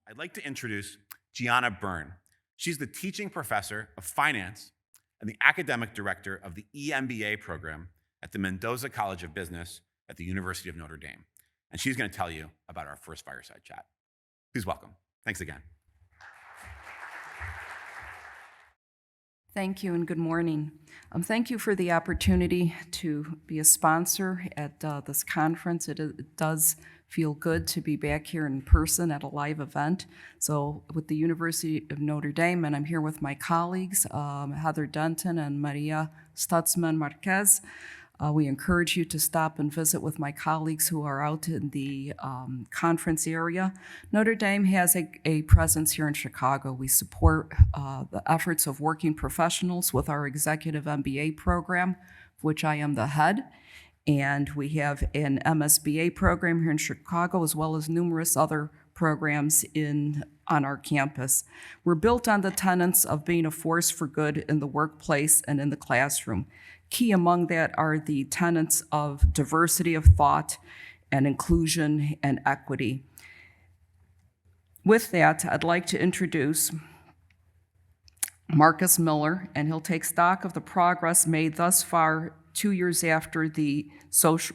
I'd like to introduce Gianna Byrne. She's the teaching professor of finance and the academic director of the EMBA program at the Mendoza College of Business at the University of Notre Dame. And she's going to tell you about our first Fireside Chat. Please welcome. Thanks again. Thank you and good morning. Thank you for the opportunity to be a sponsor at this conference. It does feel good to be back here in person at a live event. So with the University of Notre Dame, and I'm here with my colleagues, Heather Denton and Maria Stutzman Marquez. We encourage you to stop and visit with my colleagues who are out in the conference area. Notre Dame has a presence here in Chicago. We support the efforts of working professionals with our executive MBA program, of which I am the head. And we have an MSBA program here in Chicago, as well as numerous other programs on our campus. We're built on the tenets of being a force for good in the workplace and in the classroom. Key among that are the tenets of diversity of thought and inclusion and equity. With that, I'd like to introduce Marquis Miller, and he'll take stock of the progress made thus far 2 years after the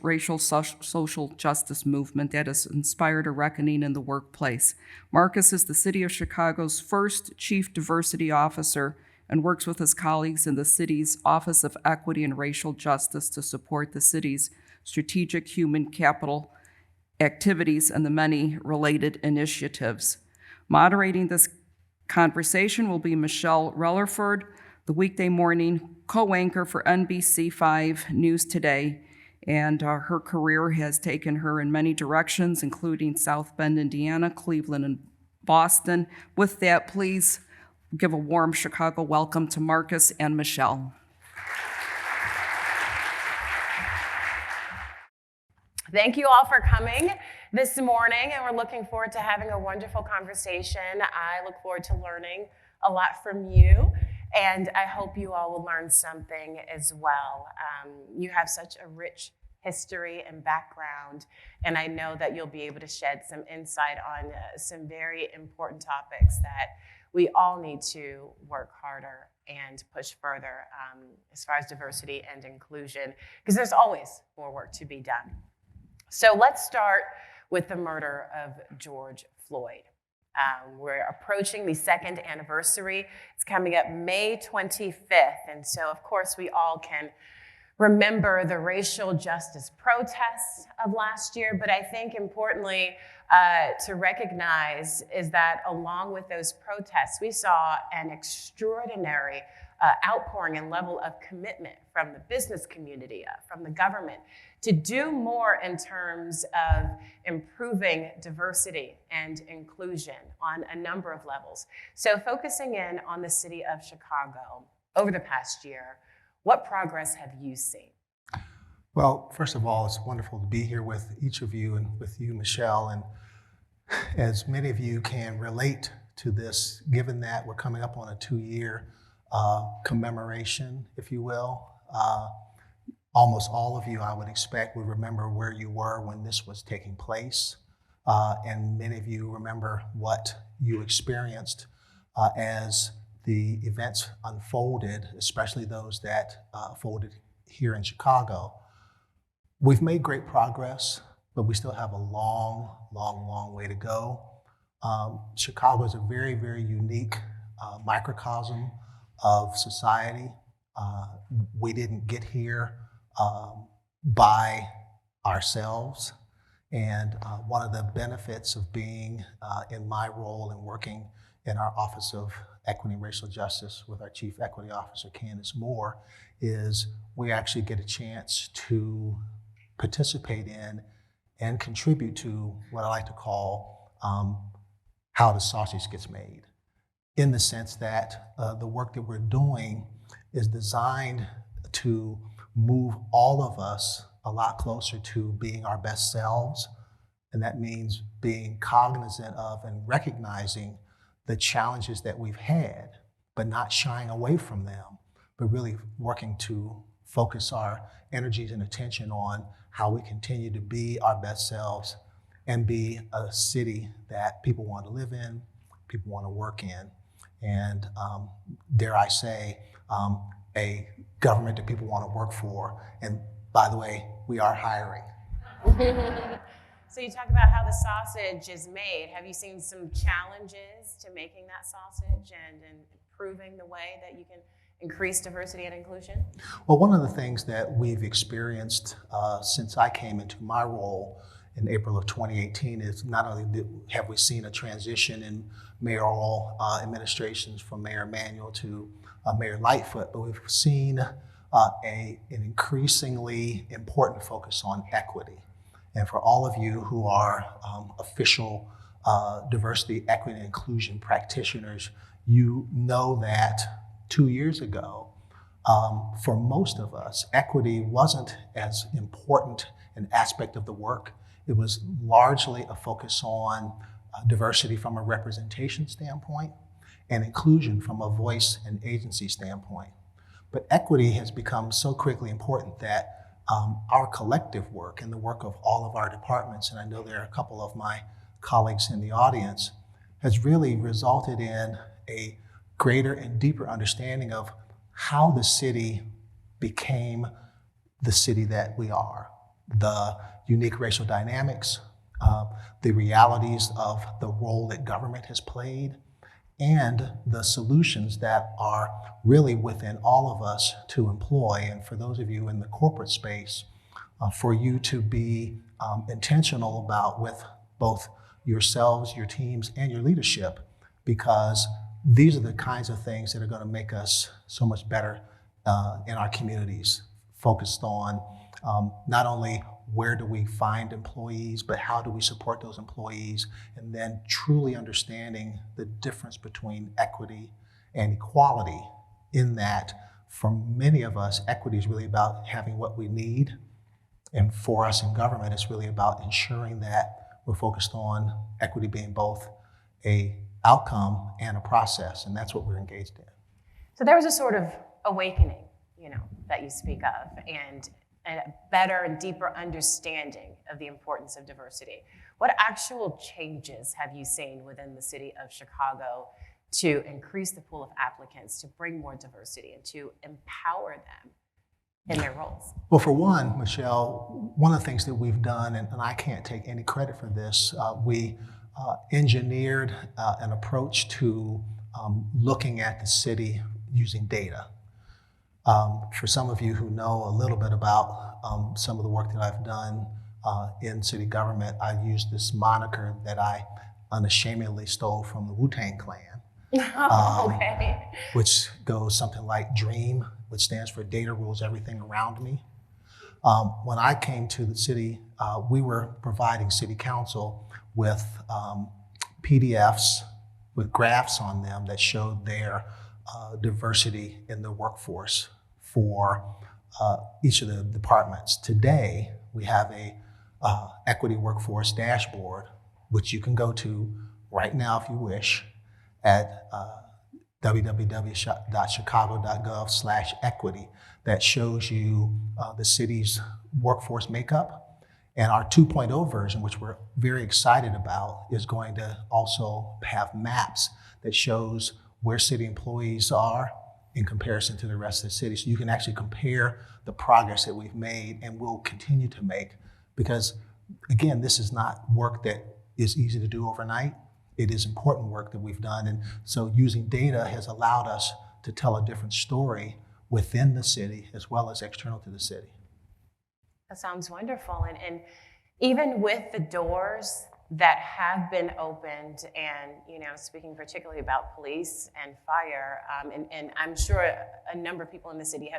racial social justice movement that has inspired a reckoning in the workplace. Marquis is the City of Chicago's first Chief Diversity Officer and works with his colleagues in the city's Office of Equity and Racial Justice to support the city's strategic human capital activities and the many related initiatives. Moderating this conversation will be Michelle Relerford, the weekday morning co-anchor for NBC5 News Today, and her career has taken her in many directions, including South Bend, Indiana, Cleveland, and Boston. With that, please give a warm Chicago welcome to Marquis and Michelle. Thank you all for coming this morning, and we're looking forward to having a wonderful conversation. I look forward to learning a lot from you, and I hope you all will learn something as well. You have such a rich history and background, and I know that you'll be able to shed some insight on some very important topics that we all need to work harder and push further as far as diversity and inclusion, because there's always more work to be done. So let's start with the murder of George Floyd. We're approaching the second anniversary. It's coming up May 25th, and so of course we all can remember the racial justice protests of last year, but I think importantly to recognize is that along with those protests, we saw an extraordinary outpouring and level of commitment from the business community, from the government, to do more in terms of improving diversity and inclusion on a number of levels. So focusing in on the city of Chicago over the past year, what progress have you seen? Well, first of all, it's wonderful to be here with each of you and with you, Michelle. And as many of you can relate to this, given that we're coming up on a 2-year commemoration, if you will, almost all of you, I would expect, would remember where you were when this was taking place. And many of you remember what you experienced as the events unfolded, especially those that unfolded here in Chicago. We've made great progress, but we still have a long, long, long way to go. Chicago is a very, very unique microcosm of society. We didn't get here by ourselves. And one of the benefits of being in my role and working in our Office of Equity and Racial Justice with our Chief Equity Officer, Candace Moore, is we actually get a chance to participate in and contribute to what I like to call how the sausage gets made, in the sense that the work that we're doing is designed to move all of us a lot closer to being our best selves. And that means being cognizant of and recognizing the challenges that we've had, but not shying away from them, but really working to focus our energies and attention on how we continue to be our best selves and be a city that people want to live in, people want to work in, and dare I say, a government that people want to work for. And by the way, we are hiring. So you talk about how the sausage is made. Have you seen some challenges to making that sausage and improving the way that you can increase diversity and inclusion? Well, one of the things that we've experienced since I came into my role in April of 2018 is not only have we seen a transition in mayoral administrations from Mayor Emanuel to Mayor Lightfoot, but we've seen an increasingly important focus on equity. And for all of you who are official diversity, equity, and inclusion practitioners, you know that 2 years ago, for most of us, equity wasn't as important an aspect of the work. It was largely a focus on diversity from a representation standpoint and inclusion from a voice and agency standpoint. But equity has become so critically important that our collective work and the work of all of our departments, and I know there are a couple of my colleagues in the audience, has really resulted in a greater and deeper understanding of how the city became the city that we are, the unique racial dynamics, the realities of the role that government has played, and the solutions that are really within all of us to employ. And for those of you in the corporate space, for you to be intentional about with both yourselves, your teams, and your leadership, because these are the kinds of things that are going to make us so much better in our communities, focused on not only where do we find employees, but how do we support those employees, and then truly understanding the difference between equity and equality, in that for many of us, equity is really about having what we need, and for us in government, it's really about ensuring that we're focused on equity being both a outcome and a process, and that's what we're engaged in. So there was a sort of awakening, that you speak of, and a better and deeper understanding of the importance of diversity. What actual changes have you seen within the city of Chicago to increase the pool of applicants, to bring more diversity, and to empower them in their roles? Well, for one, Michelle, one of the things that we've done, and I can't take any credit for this, we engineered an approach to looking at the city using data. For some of you who know a little bit about some of the work that I've done in city government, I use this moniker that I unashamedly stole from the Wu-Tang Clan, Okay. which goes something like DREAM, which stands for Data Rules Everything Around Me. When I came to the city, we were providing city council with PDFs with graphs on them that showed their diversity in the workforce for each of the departments. Today, we have a equity workforce dashboard, which you can go to right now if you wish at www.chicago.gov/equity, that shows you the city's workforce makeup. And our 2.0 version, which we're very excited about, is going to also have maps that shows where city employees are in comparison to the rest of the city. So you can actually compare the progress that we've made and will continue to make, because again, this is not work that is easy to do overnight. It is important work that we've done. And so using data has allowed us to tell a different story within the city as well as external to the city. That sounds wonderful. And even with the doors that have been opened, and speaking particularly about police and fire, and I'm sure a number of people in the city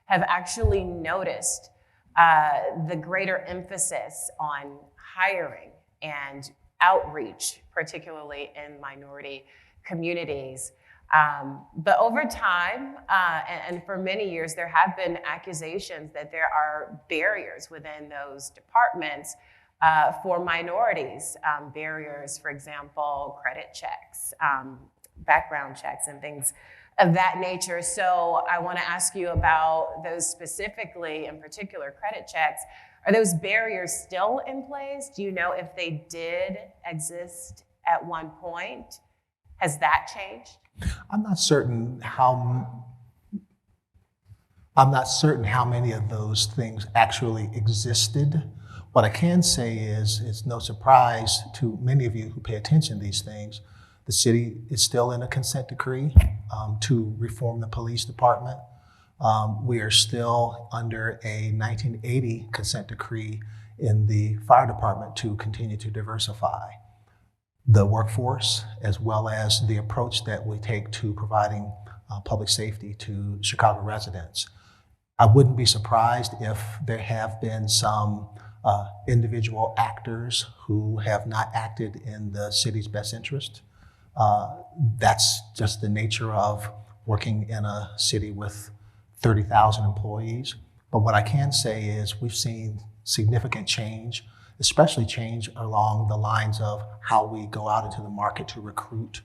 have actually noticed the greater emphasis on hiring and outreach, particularly in minority communities. But over time, and for many years, there have been accusations that there are barriers within those departments for minorities. Barriers, for example, credit checks, background checks, and things of that nature. So I want to ask you about those specifically, in particular, credit checks. Are those barriers still in place? Do you know if they did exist at one point? Has that changed? I'm not certain how many of those things actually existed. What I can say is, it's no surprise to many of you who pay attention to these things, the city is still in a consent decree to reform the police department. We are still under a 1980 consent decree in the fire department to continue to diversify the workforce, as well as the approach that we take to providing public safety to Chicago residents. I wouldn't be surprised if there have been some individual actors who have not acted in the city's best interest. That's just the nature of working in a city with 30,000 employees. But what I can say is we've seen significant change, especially change along the lines of how we go out into the market to recruit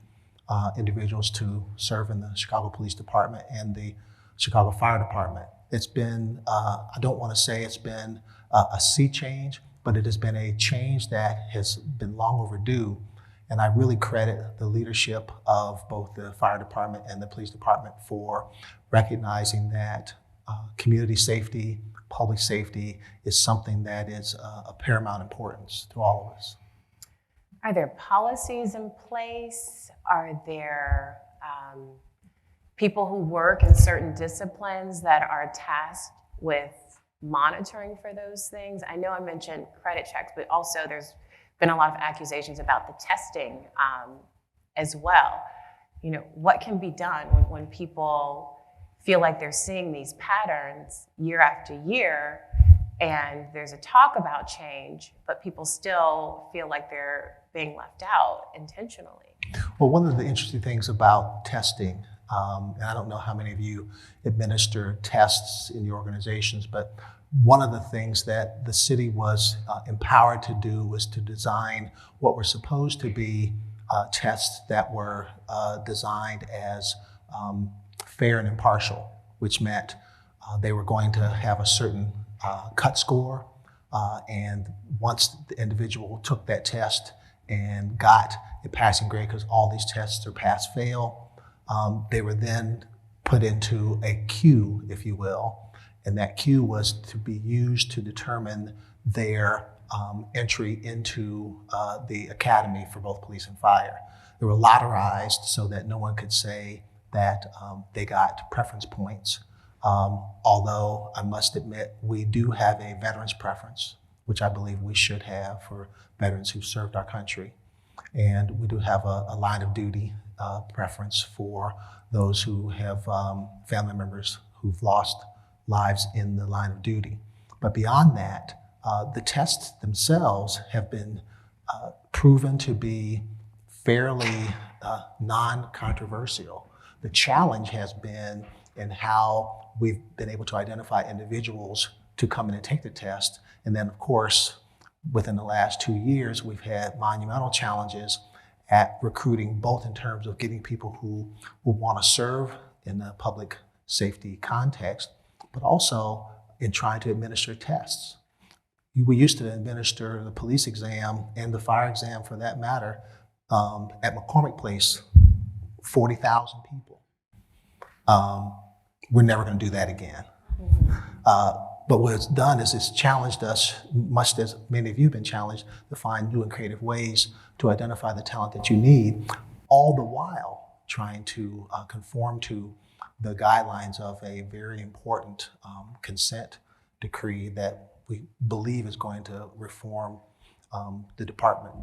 individuals to serve in the Chicago Police Department and the Chicago Fire Department. It's been, I don't want to say it's been a sea change, but it has been a change that has been long overdue. And I really credit the leadership of both the fire department and the police department for recognizing that community safety, public safety is something that is of paramount importance to all of us. Are there policies in place? Are there people who work in certain disciplines that are tasked with monitoring for those things? I know I mentioned credit checks, but also there's been a lot of accusations about the testing as well. You know, what can be done when people feel like they're seeing these patterns year after year, and there's a talk about change, but people still feel like they're being left out intentionally? Well, one of the interesting things about testing, and I don't know how many of you administer tests in your organizations, but one of the things that the city was empowered to do was to design what were supposed to be tests that were designed as fair and impartial, which meant they were going to have a certain cut score, and once the individual took that test and got a passing grade, because all these tests are pass-fail, they were then put into a queue, if you will, and that queue was to be used to determine their entry into the academy for both police and fire. They were lotterized so that no one could say that they got preference points. Although I must admit, we do have a veterans preference, which I believe we should have for veterans who served our country. And we do have a line of duty preference for those who have family members who've lost lives in the line of duty. But beyond that, the tests themselves have been proven to be fairly non-controversial. The challenge has been in how we've been able to identify individuals to come in and take the test. And then, of course, within the last 2 years, we've had monumental challenges at recruiting, both in terms of getting people who will want to serve in the public safety context, but also in trying to administer tests. We used to administer the police exam and the fire exam, for that matter, at McCormick Place, 40,000 people. We're never going to do that again. But what it's done is it's challenged us, much as many of you have been challenged, to find new and creative ways to identify the talent that you need, all the while trying to conform to the guidelines of a very important consent decree that we believe is going to reform the department.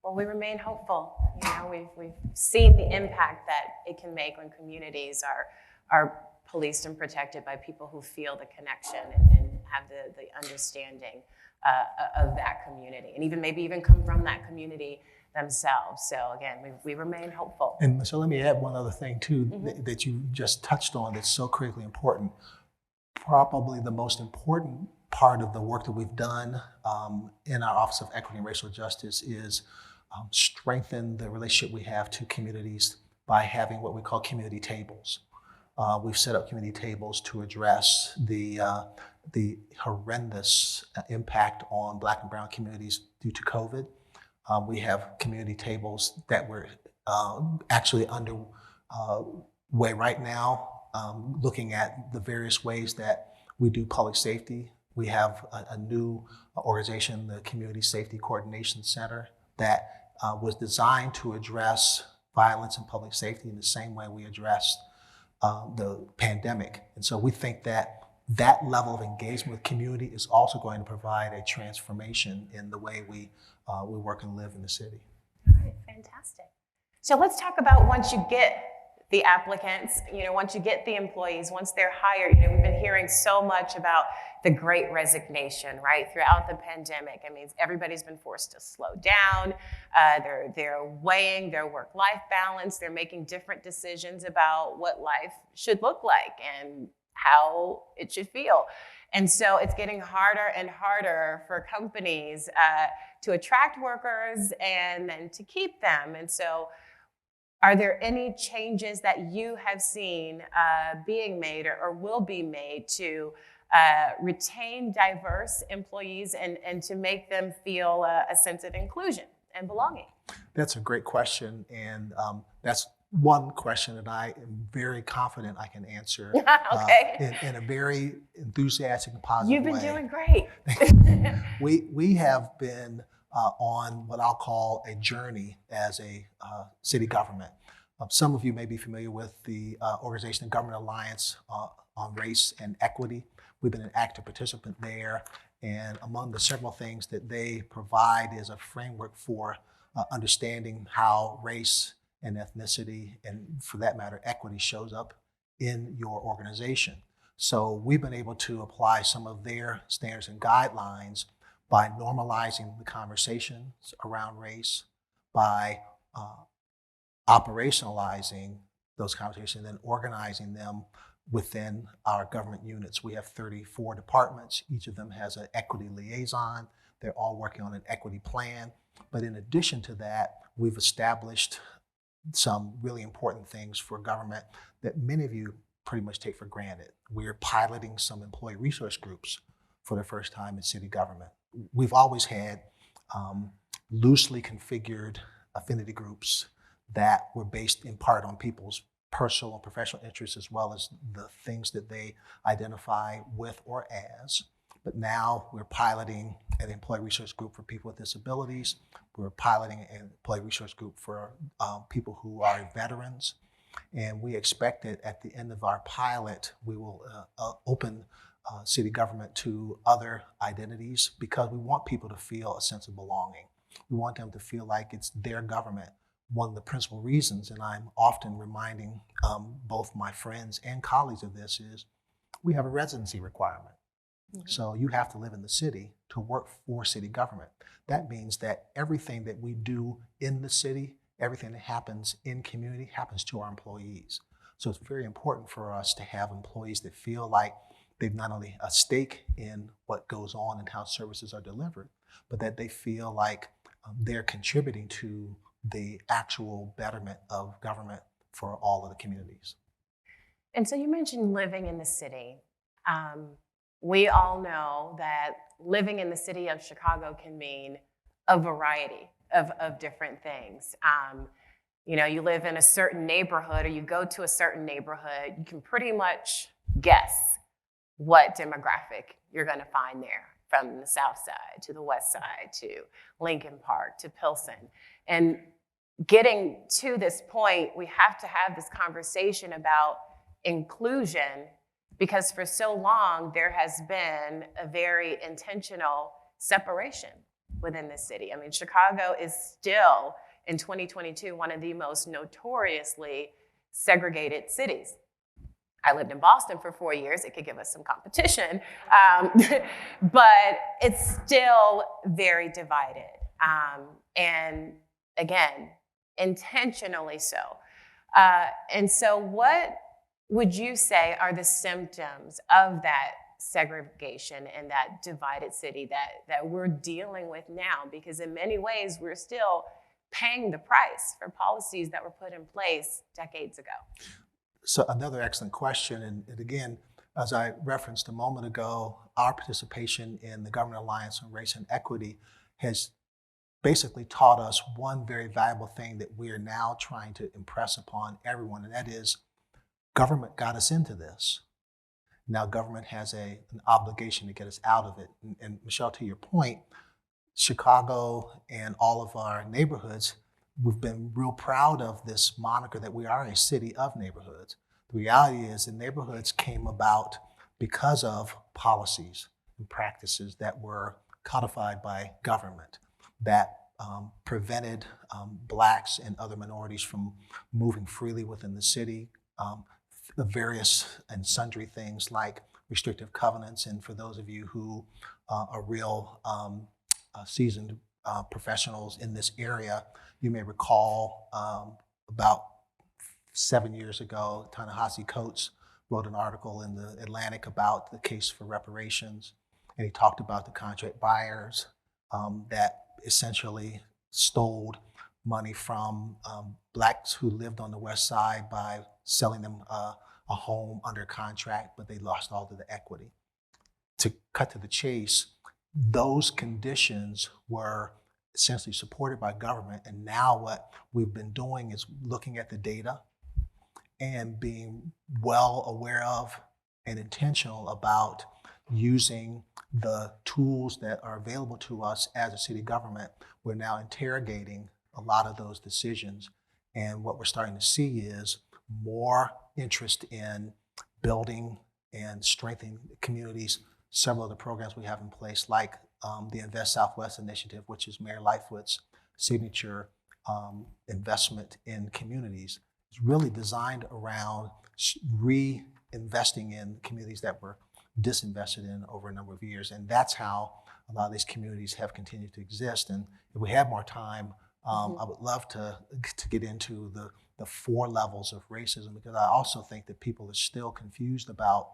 Well, we remain hopeful. You know, we've seen the impact that it can make when communities are policed and protected by people who feel the connection and have the understanding of that community, and maybe come from that community themselves. So again, we remain hopeful. And so let me add one other thing too, that you just touched on that's so critically important. Probably the most important part of the work that we've done in our Office of Equity and Racial Justice is strengthen the relationship we have to communities by having what we call community tables. We've set up community tables to address the horrendous impact on Black and brown communities due to COVID. We have community tables that we're actually underway right now, looking at the various ways that we do public safety. We have a new organization, the Community Safety Coordination Center, that was designed to address violence in public safety in the same way we addressed the pandemic. And so we think that that level of engagement with community is also going to provide a transformation in the way we work and live in the city. All right, fantastic. So let's talk about once you get the applicants, once you get the employees, once they're hired, we've been hearing so much about the Great Resignation, right? Throughout the pandemic, everybody's been forced to slow down. They're weighing their work-life balance. They're making different decisions about what life should look like and how it should feel. And so it's getting harder and harder for companies to attract workers and then to keep them. And so are there any changes that you have seen being made or will be made to retain diverse employees and to make them feel a sense of inclusion and belonging? That's a great question, and that's one question that I am very confident I can answer Okay. in a very enthusiastic and positive way. You've been doing great. We have been on what I'll call a journey as a city government. Some of you may be familiar with the Organization of Government Alliance on Race and Equity. We've been an active participant there, and among the several things that they provide is a framework for understanding how race and ethnicity, and for that matter, equity shows up in your organization. So we've been able to apply some of their standards and guidelines by normalizing the conversations around race, by operationalizing those conversations, and then organizing them within our government units. We have 34 departments. Each of them has an equity liaison. They're all working on an equity plan. But in addition to that, we've established some really important things for government that many of you pretty much take for granted. We're piloting some employee resource groups for the first time in city government. We've always had loosely configured affinity groups that were based in part on people's personal and professional interests as well as the things that they identify with or as. But now we're piloting an employee resource group for people with disabilities. We're piloting an employee resource group for people who are veterans. And we expect that at the end of our pilot, we will open city government to other identities because we want people to feel a sense of belonging. We want them to feel like it's their government. One of the principal reasons, and I'm often reminding both my friends and colleagues of this, is we have a residency requirement. Mm-hmm. So you have to live in the city to work for city government. That means that everything that we do in the city, everything that happens in community happens to our employees. So it's very important for us to have employees that feel like they've not only a stake in what goes on and how services are delivered, but that they feel like they're contributing to the actual betterment of government for all of the communities. And so you mentioned living in the city. We all know that living in the city of Chicago can mean a variety of different things. You live in a certain neighborhood or you go to a certain neighborhood, you can pretty much guess what demographic you're going to find there, from the South Side to the West Side to Lincoln Park to Pilsen. And getting to this point, we have to have this conversation about inclusion, because for so long there has been a very intentional separation within the city. Chicago is still, in 2022, one of the most notoriously segregated cities. I lived in Boston for 4 years. It could give us some competition, but it's still very divided. And again, intentionally so. And so what would you say are the symptoms of that segregation and that divided city that we're dealing with now? Because in many ways, we're still paying the price for policies that were put in place decades ago. so another excellent question. And again, as I referenced a moment ago, our participation in the Government Alliance on Race and Equity has basically taught us one very valuable thing that we are now trying to impress upon everyone, and that is government got us into this. Now government has an obligation to get us out of it. And Michelle, to your point, Chicago and all of our neighborhoods, we've been real proud of this moniker that we are a city of neighborhoods. The reality is the neighborhoods came about because of policies and practices that were codified by government that prevented Blacks and other minorities from moving freely within the city. The various and sundry things like restrictive covenants. And for those of you who are real seasoned professionals in this area, you may recall about 7 years ago, Ta-Nehisi Coates wrote an article in the Atlantic about the case for reparations. And he talked about the contract buyers that essentially stole money from Blacks who lived on the West Side by selling them a home under contract, but they lost all of the equity. To cut to the chase, those conditions were essentially supported by government. And now what we've been doing is looking at the data and being well aware of and intentional about using the tools that are available to us as a city government. We're now interrogating a lot of those decisions. And what we're starting to see is more interest in building and strengthening communities. Several of the programs we have in place, like the Invest Southwest initiative, which is Mayor Lightfoot's signature investment in communities, is really designed around reinvesting in communities that were disinvested in over a number of years. And that's how a lot of these communities have continued to exist. And if we have more time, I would love to get into the 4 levels of racism, because I also think that people are still confused about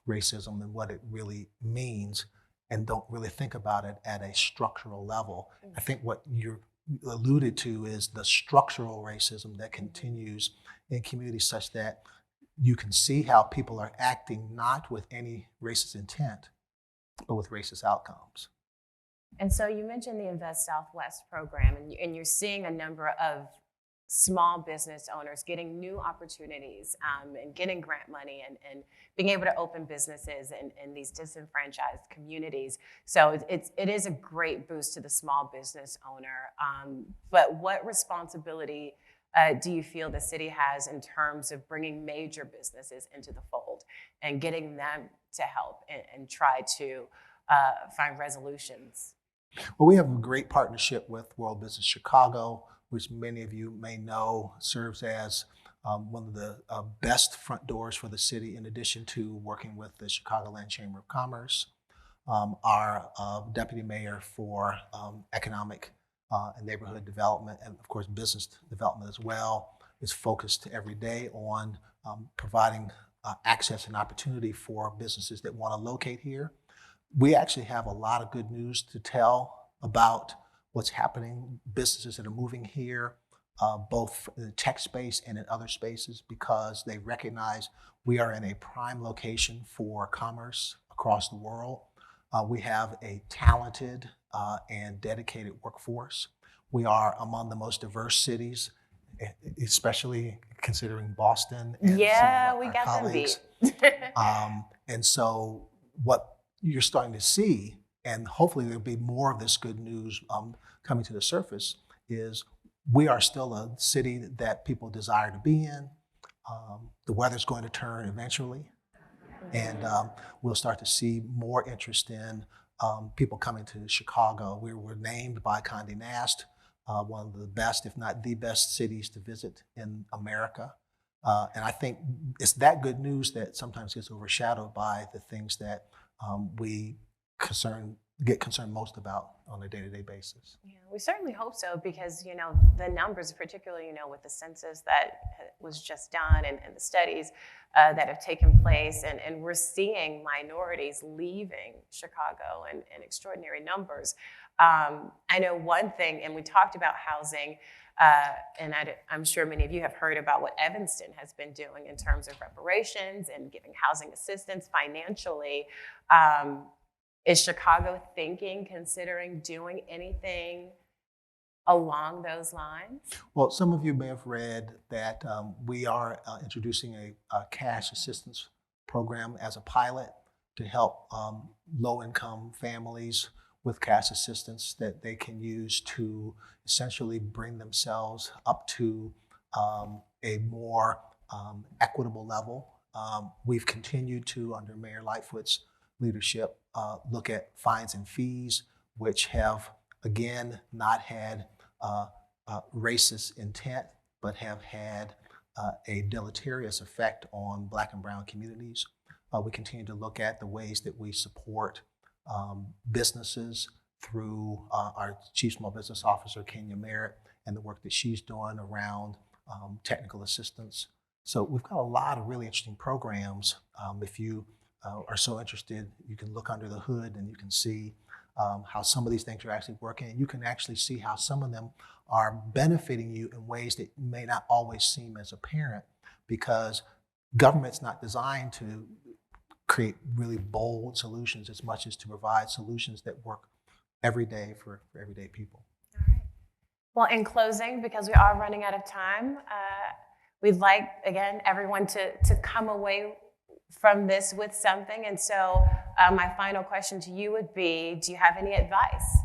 racism and what it really means and don't really think about it at a structural level. I think what you alluded to is the structural racism that continues in communities, such that you can see how people are acting not with any racist intent, but with racist outcomes. And so you mentioned the Invest Southwest program, and you're seeing a number of small business owners getting new opportunities and getting grant money and being able to open businesses in these disenfranchised communities. So it is a great boost to the small business owner. But what responsibility do you feel the city has in terms of bringing major businesses into the fold and getting them to help and try to find resolutions? Well, we have a great partnership with World Business Chicago, which many of you may know serves as one of the best front doors for the city, in addition to working with the Chicagoland Chamber of Commerce. Our deputy mayor for economic and neighborhood development, and of course business development as well, is focused every day on providing access and opportunity for businesses that want to locate here. We actually have a lot of good news to tell about what's happening, businesses that are moving here, both in the tech space and in other spaces, because they recognize we are in a prime location for commerce across the world. We have a talented and dedicated workforce. We are among the most diverse cities, especially considering Boston and Yeah, some of we our got colleagues. them beat. And so what you're starting to see, and hopefully there'll be more of this good news coming to the surface, is we are still a city that people desire to be in. The weather's going to turn eventually, and we'll start to see more interest in people coming to Chicago. We were named by Condé Nast one of the best, if not the best, cities to visit in America. And I think it's that good news that sometimes gets overshadowed by the things that we get concerned most about on a day-to-day basis. Yeah, we certainly hope so, because the numbers, particularly with the census that was just done and the studies that have taken place, and we're seeing minorities leaving Chicago in extraordinary numbers. I know one thing, and we talked about housing, and I'm sure many of you have heard about what Evanston has been doing in terms of reparations and giving housing assistance financially. Is Chicago considering doing anything along those lines? Well, some of you may have read that we are introducing a cash assistance program as a pilot to help low-income families with cash assistance that they can use to essentially bring themselves up to a more equitable level. We've continued to, under Mayor Lightfoot's leadership, look at fines and fees, which have, again, not had racist intent, but have had a deleterious effect on Black and brown communities. We continue to look at the ways that we support businesses through our Chief Small Business Officer, Kenya Merritt, and the work that she's doing around technical assistance. So we've got a lot of really interesting programs. If you are so interested, you can look under the hood and you can see how some of these things are actually working. And you can actually see how some of them are benefiting you in ways that may not always seem as apparent, because government's not designed to create really bold solutions as much as to provide solutions that work every day for everyday people. All right. Well, in closing, because we are running out of time, we'd like, again, everyone to come away from this with something. And so my final question to you would be, do you have any advice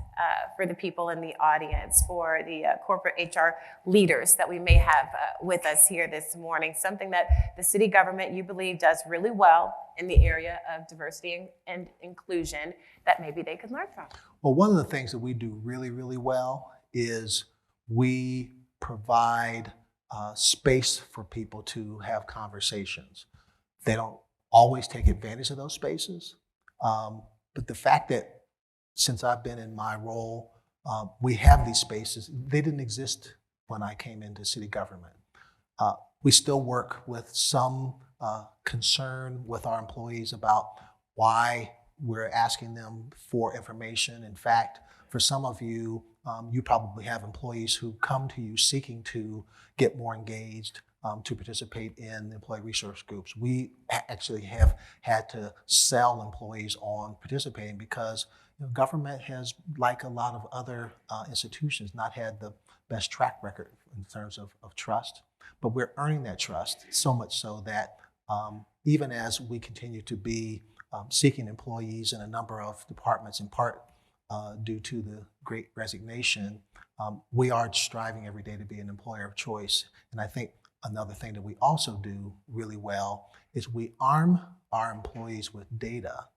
for the people in the audience, for the corporate HR leaders that we may have with us here this morning, something that the city government you believe does really well in the area of diversity and inclusion that maybe they could learn from? Well, one of the things that we do really, really well is we provide space for people to have conversations. They don't always take advantage of those spaces, but the fact that since I've been in my role, we have these spaces. They didn't exist when I came into city government. We still work with some concern with our employees about why we're asking them for information. In fact, for some of you, you probably have employees who come to you seeking to get more engaged, to participate in employee resource groups. We actually have had to sell employees on participating because government has, like a lot of other institutions, not had the best track record in terms of trust. But we're earning that trust, so much so that even as we continue to be seeking employees in a number of departments, in part due to the Great Resignation, we are striving every day to be an employer of choice. And I think another thing that we also do really well is we arm our employees with data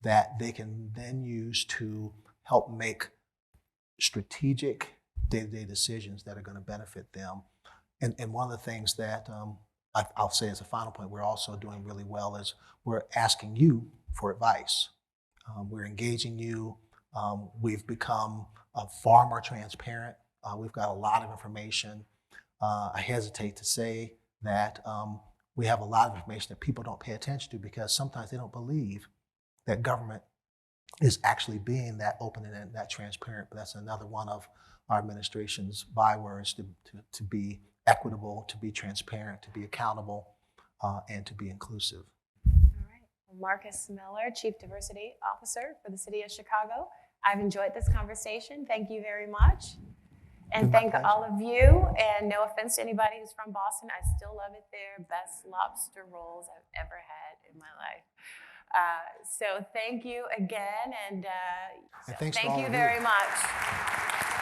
that they can then use to help make strategic day-to-day decisions that are going to benefit them. And one of the things that I'll say as a final point, we're also doing really well is we're asking you for advice. We're engaging you. We've become far more transparent. We've got a lot of information. I hesitate to say that we have a lot of information that people don't pay attention to because sometimes they don't believe that government is actually being that open and that transparent. But that's another one of our administration's bywords, to be equitable, to be transparent, to be accountable, and to be inclusive. All right. Well, Marquis Miller, Chief Diversity Officer for the City of Chicago. I've enjoyed this conversation. Thank you very much. And thank all of you. And no offense to anybody who's from Boston, I still love it there. Best lobster rolls I've ever had in my life. So thank you again, and thank you very much.